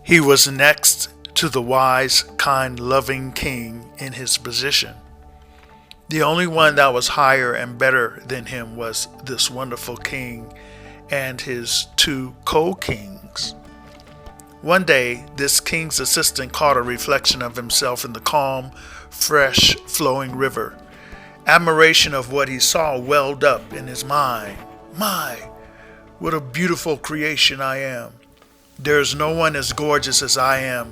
He was next to the wise, kind, loving king in his position. The only one that was higher and better than him was this wonderful king and his two co-kings. One day, this king's assistant caught a reflection of himself in the calm, fresh, flowing river. Admiration of what he saw welled up in his mind. My, what a beautiful creation I am. There is no one as gorgeous as I am.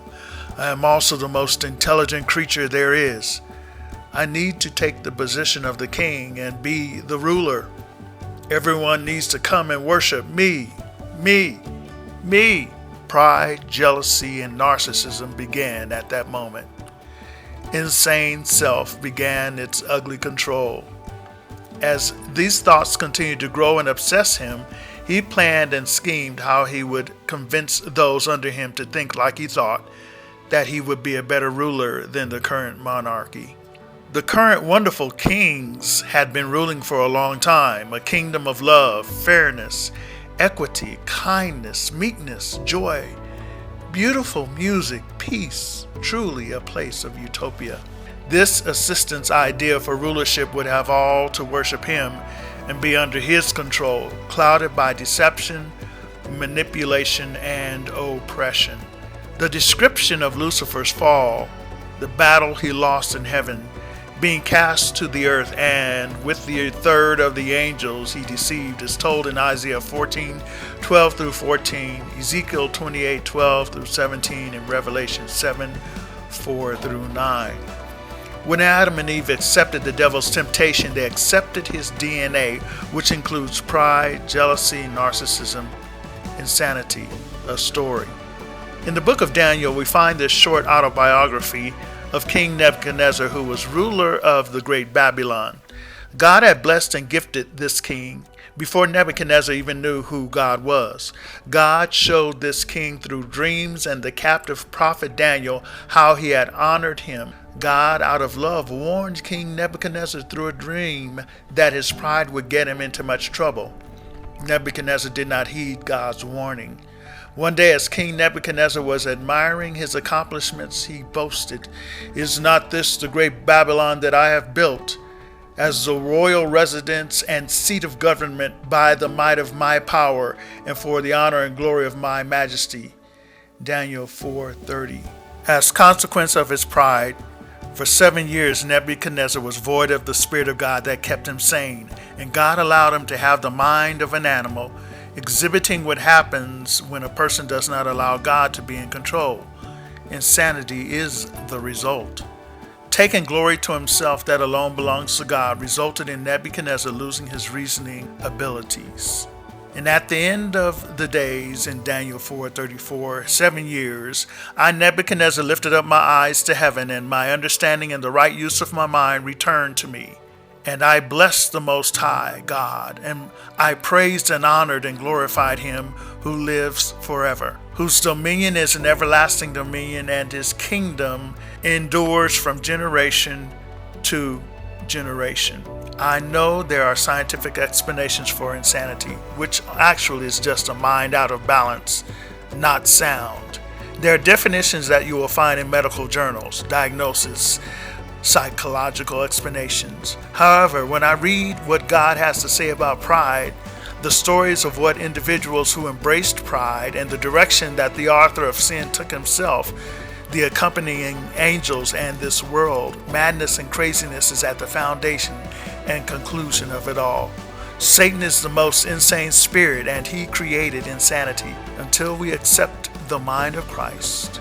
I am also the most intelligent creature there is. I need to take the position of the king and be the ruler. Everyone needs to come and worship me, me, me. Pride, jealousy, and narcissism began at that moment. Insane self began its ugly control. As these thoughts continued to grow and obsess him, he planned and schemed how he would convince those under him to think like he thought, that he would be a better ruler than the current monarchy. The current wonderful kings had been ruling for a long time, a kingdom of love, fairness, equity, kindness, meekness, joy, beautiful music, peace, truly a place of utopia. This assistant's idea for rulership would have all to worship him and be under his control, clouded by deception, manipulation, and oppression. The description of Lucifer's fall, the battle he lost in heaven, being cast to the earth, and with the third of the angels he deceived, is told in Isaiah 14:12 through 14, Ezekiel 28:12 through 17, and Revelation 7:4 through 9. When Adam and Eve accepted the devil's temptation, they accepted his DNA, which includes pride, jealousy, narcissism, insanity, a story. In the book of Daniel, we find this short autobiography of King Nebuchadnezzar, who was ruler of the great Babylon. God had blessed and gifted this king before Nebuchadnezzar even knew who God was. God showed this king through dreams and the captive prophet Daniel how he had honored him. God, out of love, warned King Nebuchadnezzar through a dream that his pride would get him into much trouble. Nebuchadnezzar did not heed God's warning. One day, as King Nebuchadnezzar was admiring his accomplishments, he boasted, "Is not this the great Babylon that I have built, as the royal residence and seat of government by the might of my power and for the honor and glory of my majesty?" Daniel 4:30. As consequence of his pride, for 7 years Nebuchadnezzar was void of the Spirit of God that kept him sane, and God allowed him to have the mind of an animal, exhibiting what happens when a person does not allow God to be in control. Insanity is the result. Taking glory to himself that alone belongs to God resulted in Nebuchadnezzar losing his reasoning abilities. And at the end of the days, in Daniel 4:34, 7 years, I, Nebuchadnezzar, lifted up my eyes to heaven, and my understanding and the right use of my mind returned to me. And I blessed the Most High God, and I praised and honored and glorified him who lives forever, whose dominion is an everlasting dominion, and his kingdom endures from generation to generation. I know there are scientific explanations for insanity, which actually is just a mind out of balance, not sound. There are definitions that you will find in medical journals, diagnosis, psychological explanations. However, when I read what God has to say about pride, the stories of what individuals who embraced pride, and the direction that the author of sin took himself, the accompanying angels, and this world, madness and craziness is at the foundation and conclusion of it all. Satan is the most insane spirit, and he created insanity. Until we accept the mind of Christ,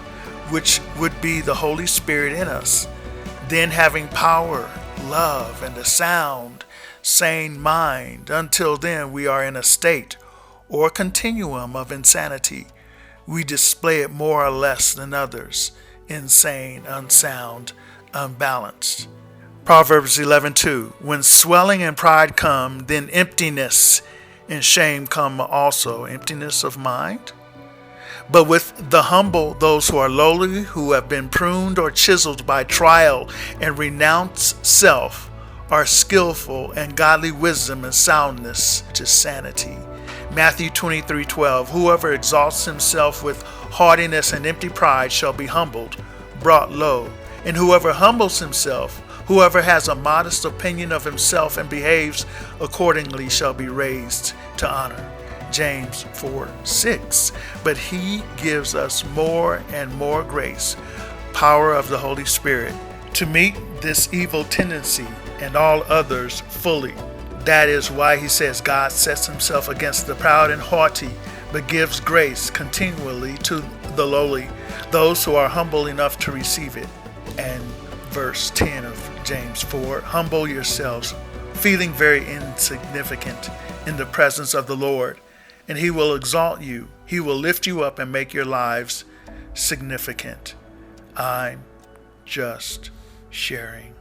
which would be the Holy Spirit in us, then having power, love, and a sound, sane mind. Until then, we are in a state or continuum of insanity. We display it more or less than others, insane, unsound, unbalanced. Proverbs 11:2, when swelling and pride come, then emptiness and shame come also. Emptiness of mind? But with the humble, those who are lowly, who have been pruned or chiseled by trial and renounce self, are skillful, and godly wisdom and soundness to sanity. Matthew 23:12, whoever exalts himself with haughtiness and empty pride shall be humbled, brought low. And whoever humbles himself, whoever has a modest opinion of himself and behaves accordingly shall be raised to honor. James 4:6. But he gives us more and more grace, power of the Holy Spirit, to meet this evil tendency and all others fully. That is why he says God sets himself against the proud and haughty, but gives grace continually to the lowly, those who are humble enough to receive it. And verse 10 of James 4, humble yourselves, feeling very insignificant in the presence of the Lord, and he will exalt you. He will lift you up and make your lives significant. I'm just sharing.